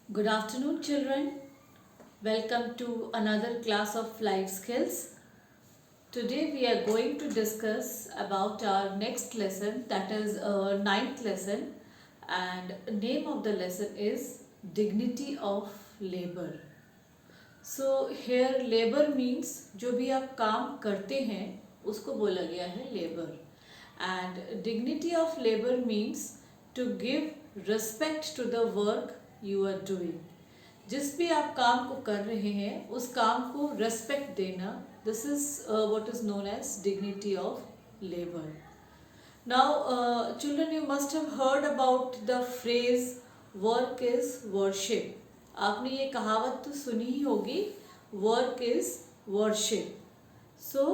Good afternoon, children. Welcome to another class of life skills. Today we are going to discuss about our next lesson, that is ninth lesson, and name of the lesson is dignity of labor. So here labor means जो भी आप काम करते हैं उसको बोला गया है labor, and dignity of labor means to give respect to the work you are doing. जिस भी आप काम को कर रहे हैं उस काम को रेस्पेक्ट देना, this is what is known as dignity of labour. Now children, you must have heard about the phrase work is worship. आपने ये कहावत तो सुनी ही होगी, work is worship. So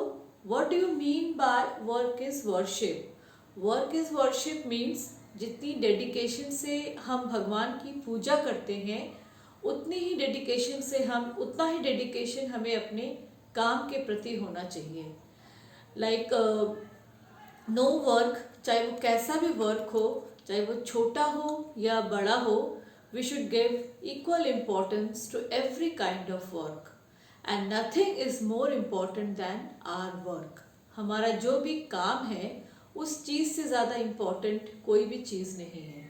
what do you mean by work is worship? Work is worship means जितनी dedication से हम भगवान की पूजा करते हैं उतनी ही डेडिकेशन से उतना ही डेडिकेशन हमें अपने काम के प्रति होना चाहिए. लाइक नो वर्क, चाहे वो कैसा भी वर्क हो, चाहे वो छोटा हो या बड़ा हो, we should give equal importance to every kind of work, and nothing is more important than our work. हमारा जो भी काम है उस चीज़ से ज़्यादा इम्पोर्टेंट कोई भी चीज़ नहीं है.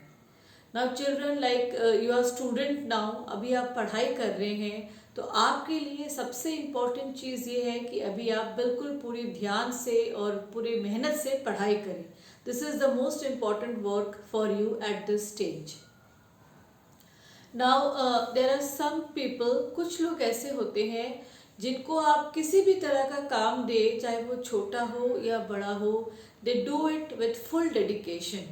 Now children, like you are student now, अभी आप पढ़ाई कर रहे हैं, तो आपके लिए सबसे इम्पॉर्टेंट चीज़ ये है कि अभी आप बिल्कुल पूरी ध्यान से और पूरी मेहनत से पढ़ाई करें. This is the most important work for you at this stage. Now there are some people, कुछ लोग ऐसे होते हैं जिनको आप किसी भी तरह का काम दे, चाहे वो छोटा हो या बड़ा हो, they do it with full dedication.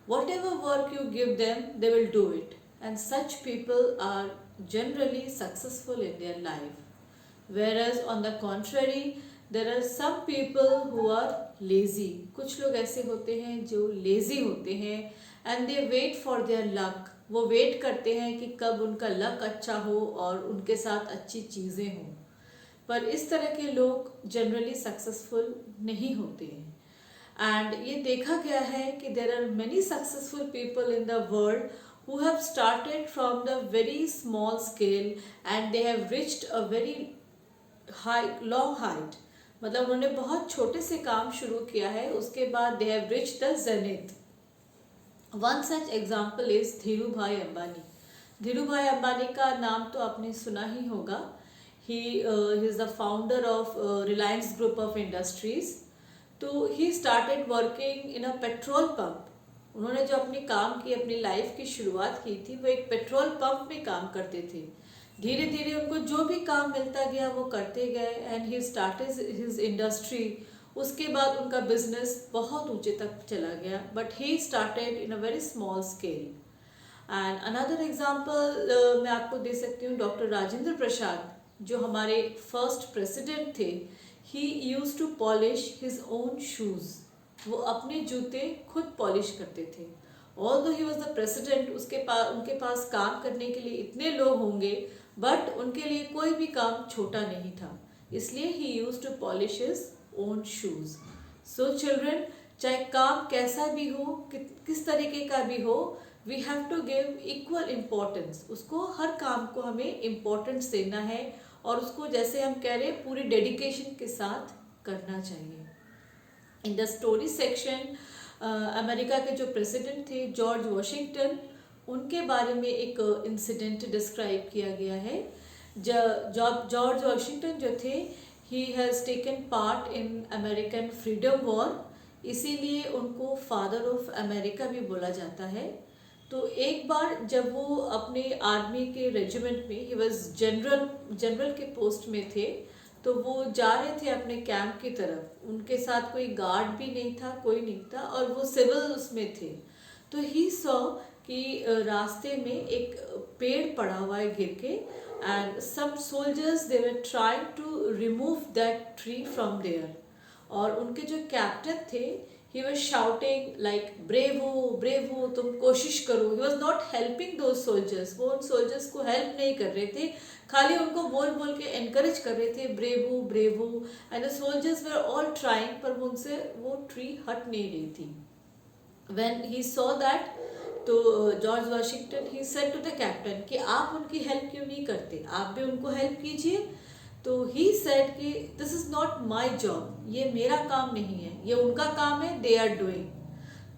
Whatever work you give them, they will do it. And such people are generally successful in their life. Whereas on the contrary, there are some people who are lazy. कुछ लोग ऐसे होते हैं जो lazy होते हैं and they wait for their luck. वो wait करते हैं कि कब उनका luck अच्छा हो और उनके साथ अच्छी चीज़ें हों. पर इस तरह के लोग generally successful नहीं होते हैं. एंड ये देखा गया है कि there are many successful people in the world who have started from the very small scale and they have reached a very high long height. मतलब उन्होंने बहुत छोटे से काम शुरू किया है, उसके बाद they have reached the zenith. One such example is Dhirubhai Ambani. Dhiru भाई अंबानी का नाम तो आपने सुना ही होगा. He is the founder of Reliance group of industries. तो he started working in a petrol pump. उन्होंने जो अपने काम की, अपनी लाइफ की शुरुआत की थी, वो एक पेट्रोल पंप में काम करते थे. धीरे धीरे उनको जो भी काम मिलता गया वो करते गए and he started his industry. उसके बाद उनका बिजनेस बहुत ऊंचे तक चला गया, but he started in a very small scale. And another example मैं आपको दे सकती हूँ, डॉक्टर राजेंद्र प्रसाद, जो हमारे फर्स्ट प्रेसिडेंट थे. He used to polish his own shoes. वो अपने जूते खुद पॉलिश करते थे. Although he was the president, उनके पास काम करने के लिए इतने लोग होंगे, बट उनके लिए कोई भी काम छोटा नहीं था, इसलिए he used to polish his own shoes. So children, चाहे काम कैसा भी हो, किस तरीके का भी हो, we have to give equal importance. उसको, हर काम को हमें importance देना है और उसको, जैसे हम कह रहे हैं, पूरी डेडिकेशन के साथ करना चाहिए. In the story section, America के जो प्रेसिडेंट थे जॉर्ज वॉशिंगटन, उनके बारे में एक इंसिडेंट डिस्क्राइब किया गया है. जॉर्ज वॉशिंगटन जो थे, he has taken part in American freedom war, इसीलिए उनको फादर ऑफ अमेरिका भी बोला जाता है. तो एक बार जब वो अपने आर्मी के रेजिमेंट में, ही वॉज जनरल के पोस्ट में थे, तो वो जा रहे थे अपने कैंप की तरफ. उनके साथ कोई गार्ड भी नहीं था, कोई नहीं था, और वो सिविल उसमें थे. तो ही सॉ कि रास्ते में एक पेड़ पड़ा हुआ है गिर के, and some soldiers they were trying to remove that tree from there. और उनके जो कैप्टन थे, he was shouting like bravo bravo, तुम कोशिश करो. he was not helping those soldiers. वो उन soldiers को help नहीं कर रहे थे, खाली उनको बोल बोल के encourage कर रहे थे bravo bravo, and the soldiers were all trying, पर उनसे वो tree हट नहीं रही थी. when he saw that, तो George Washington he said to the captain कि आप उनकी हेल्प क्यों नहीं करते, आप भी उनको हेल्प कीजिए। तो ही सेड कि this is not my job, ये मेरा काम नहीं है, ये उनका काम है, दे आर डूइंग।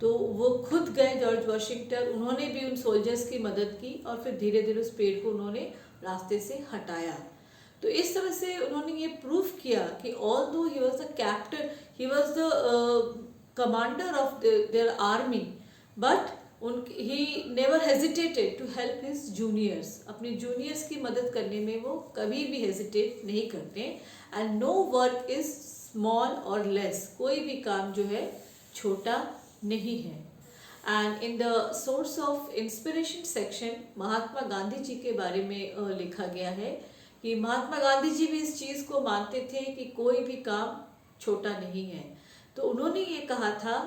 तो वो खुद गए जॉर्ज वाशिंगटन, उन्होंने भी उन सोल्जर्स की मदद की और फिर धीरे धीरे उस पेड़ को उन्होंने रास्ते से हटाया। तो इस तरह से उन्होंने ये प्रूफ किया कि although he was the captain, he was the commander of their army, but he never hesitated to help his juniors, अपने जूनियर्स की मदद करने में वो कभी भी हेजिटेट नहीं करते। And no work is small और लेस, कोई भी काम जो है छोटा नहीं है। And in the source of inspiration section Mahatma Gandhi ji के बारे में लिखा गया है कि महात्मा गांधी जी भी इस चीज़ को मानते थे कि कोई भी काम छोटा नहीं है। तो उन्होंने ये कहा था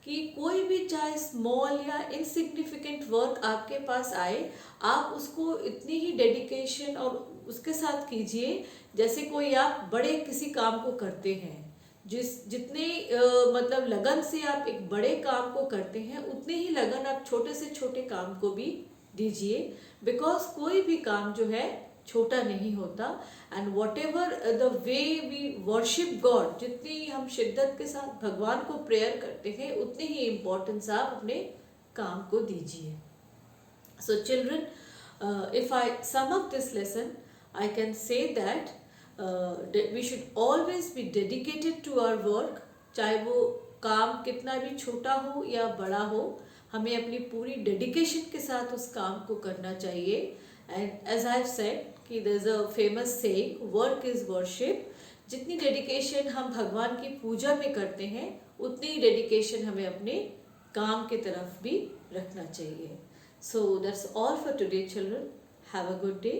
कि कोई भी चाहे स्मॉल या इनसिग्निफिकेंट वर्क आपके पास आए, आप उसको इतनी ही डेडिकेशन और उसके साथ कीजिए जैसे कोई आप बड़े किसी काम को करते हैं। जितने मतलब लगन से आप एक बड़े काम को करते हैं, उतनी ही लगन आप छोटे से छोटे काम को भी दीजिए, बिकॉज कोई भी काम जो है छोटा नहीं होता। And whatever the way we worship God, जितनी हम शिद्दत के साथ भगवान को प्रेयर करते हैं, उतनी ही इम्पोर्टेंस आप अपने काम को दीजिए। So children, if I sum up this lesson, I can say that we should always be dedicated to our work. चाहे वो काम कितना भी छोटा हो या बड़ा हो, हमें अपनी पूरी डेडिकेशन के साथ उस काम को करना चाहिए। And as I have said कि there is a famous saying, work is worship. जितनी डेडिकेशन हम भगवान की पूजा में करते हैं, उतनी ही डेडिकेशन हमें अपने काम की तरफ भी रखना चाहिए। So that's all for today, children. Have a good day.